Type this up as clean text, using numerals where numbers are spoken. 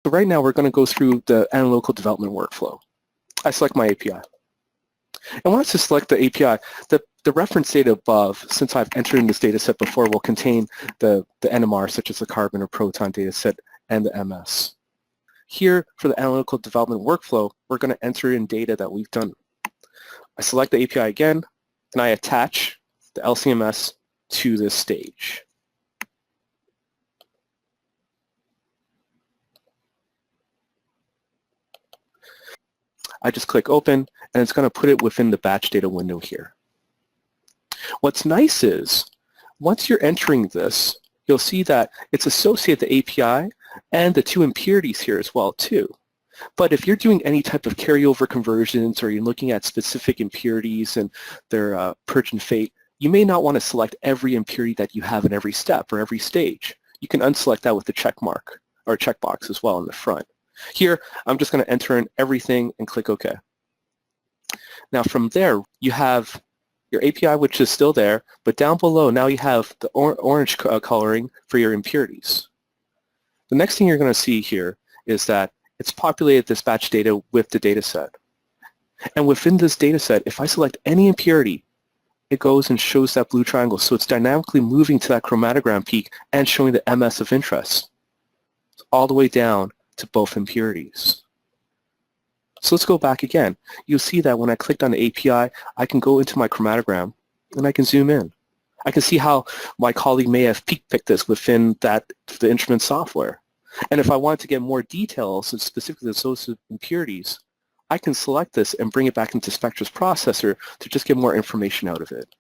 So right now we're going to go through the analytical development workflow. I select my API. And once I select the API, the reference data above, since I've entered in this data set before, will contain the NMR, such as the carbon or proton data set, and the MS. Here, for the analytical development workflow, we're going to enter in data that we've done. I select the API again, and I attach the LCMS to this stage. I just click open, and it's going to put it within the batch data window here. What's nice is, once you're entering this, you'll see that it's associated the API and the two impurities here as well too. But if you're doing any type of carryover conversions or you're looking at specific impurities and their purge and fate, you may not want to select every impurity that you have in every step or every stage. You can unselect that with the check mark or checkbox as well in the front. Here, I'm just going to enter in everything and click OK. Now from there, you have your API, which is still there, but down below now you have the orange coloring for your impurities. The next thing you're going to see here is that it's populated this batch data with the data set. And within this data set, if I select any impurity, it goes and shows that blue triangle. So it's dynamically moving to that chromatogram peak and showing the MS of interest, all the way down to both impurities. So let's go back again. You'll see that when I clicked on the API, I can go into my chromatogram and I can zoom in. I can see how my colleague may have peak picked this within the instrument software. And if I wanted to get more details, and specifically those impurities, I can select this and bring it back into Spectra's processor to just get more information out of it.